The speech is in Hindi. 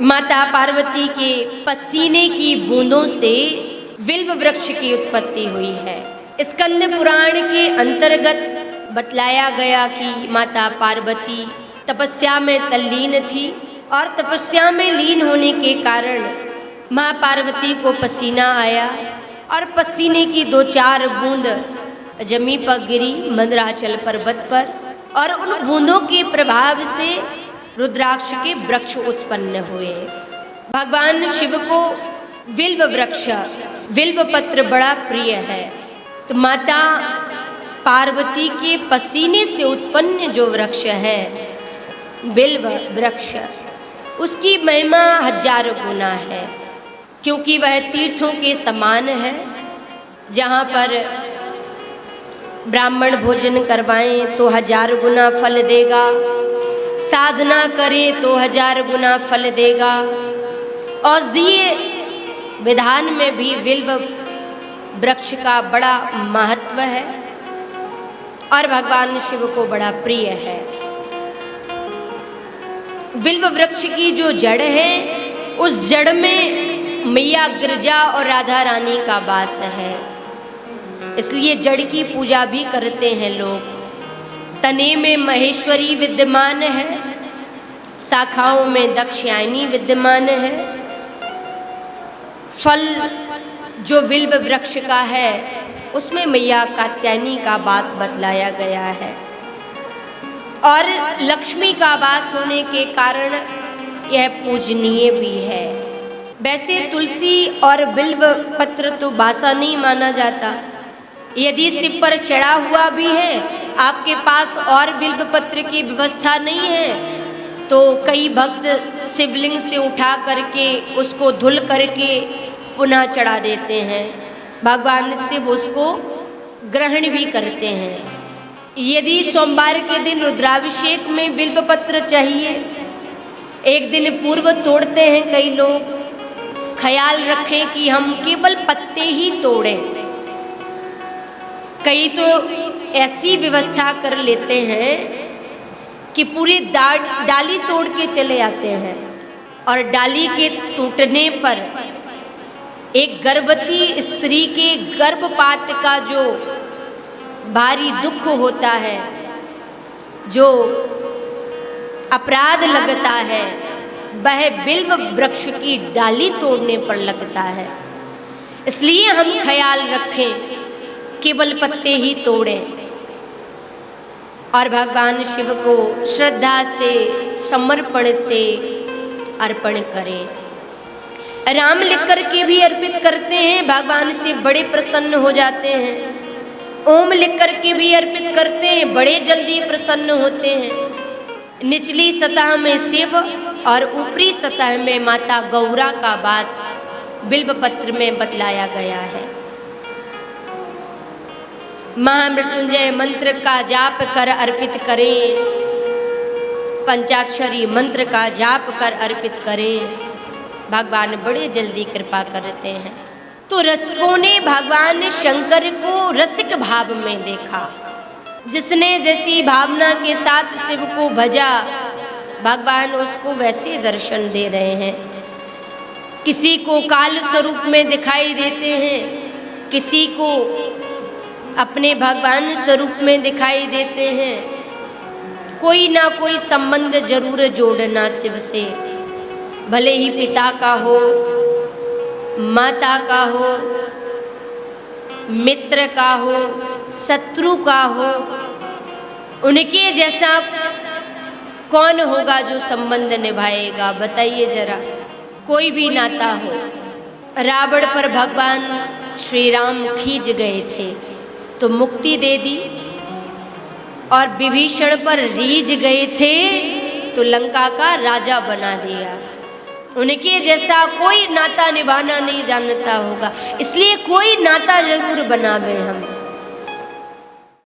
माता पार्वती के पसीने की बूंदों से विल्व वृक्ष की उत्पत्ति हुई है। स्कंद पुराण के अंतर्गत बतलाया गया कि माता पार्वती तपस्या में तल्लीन थी और तपस्या में लीन होने के कारण माँ पार्वती को पसीना आया और पसीने की 2-4 बूंद जमी पर गिरी मंदराचल पर्वत पर, और उन बूंदों के प्रभाव से रुद्राक्ष के वृक्ष उत्पन्न हुए। भगवान शिव को विल्व वृक्ष, विल्व पत्र बड़ा प्रिय है। तो माता पार्वती के पसीने से उत्पन्न जो वृक्ष है बिल्व वृक्ष, उसकी महिमा 1000 गुना है, क्योंकि वह तीर्थों के समान है। जहाँ पर ब्राह्मण भोजन करवाएं तो 1000 गुना फल देगा, साधना करें तो 1000 गुना फल देगा। औषधीय विधान में भी विल्व वृक्ष का बड़ा महत्व है और भगवान शिव को बड़ा प्रिय है। विल्व वृक्ष की जो जड़ है, उस जड़ में मैया गिरजा और राधा रानी का वास है, इसलिए जड़ की पूजा भी करते हैं लोग। तने में महेश्वरी विद्यमान है, शाखाओं में दक्षयायनी विद्यमान है। फल जो विल्व वृक्ष का है उसमें मैया कात्यायनी का वास बतलाया गया है, और लक्ष्मी का वास होने के कारण यह पूजनीय भी है। वैसे तुलसी और बिल्व पत्र तो बासा नहीं माना जाता। यदि शिव पर चढ़ा हुआ भी है, आपके पास और बिल्व पत्र की व्यवस्था नहीं है, तो कई भक्त शिवलिंग से उठा करके उसको धुल करके पुनः चढ़ा देते हैं। भगवान शिव उसको ग्रहण भी करते हैं। यदि सोमवार के दिन रुद्राभिषेक में बिल्व पत्र चाहिए, एक दिन पूर्व तोड़ते हैं कई लोग। ख्याल रखें कि हम केवल पत्ते ही तोड़ें। कई तो ऐसी व्यवस्था कर लेते हैं कि पूरी डाली तोड़ के चले आते हैं, और डाली के टूटने पर एक गर्भवती स्त्री के गर्भपात का जो भारी दुख होता है, जो अपराध लगता है, वह बिल्व वृक्ष की डाली तोड़ने पर लगता है। इसलिए हम ख्याल रखें, केवल पत्ते ही तोड़ें और भगवान शिव को श्रद्धा से, समर्पण से अर्पण करें। राम लिख करके भी अर्पित करते हैं, भगवान शिव बड़े प्रसन्न हो जाते हैं। ओम लिख करके भी अर्पित करते हैं, बड़े जल्दी प्रसन्न होते हैं। निचली सतह में शिव और ऊपरी सतह में माता गौरा का वास बिल्व पत्र में बतलाया गया है। महामृत्युंजय मंत्र का जाप कर अर्पित करें, पंचाक्षरी मंत्र का जाप कर अर्पित करें, भगवान बड़े जल्दी कृपा करते हैं। तो रसिकों ने भगवान शंकर को रसिक भाव में देखा। जिसने जैसी भावना के साथ शिव को भजा, भगवान उसको वैसे दर्शन दे रहे हैं। किसी को काल स्वरूप में दिखाई देते हैं, किसी को अपने भगवान स्वरूप में दिखाई देते हैं। कोई ना कोई संबंध जरूर जोड़ना शिव से, भले ही पिता का हो, माता का हो, मित्र का हो, शत्रु का हो। उनके जैसा कौन होगा जो संबंध निभाएगा, बताइए जरा। कोई भी नाता हो। रावण पर भगवान श्री राम खींच गए थे तो मुक्ति दे दी, और विभीषण पर रीझ गए थे तो लंका का राजा बना दिया। उनके जैसा कोई नाता निभाना नहीं जानता होगा, इसलिए कोई नाता जरूर बनावे हम।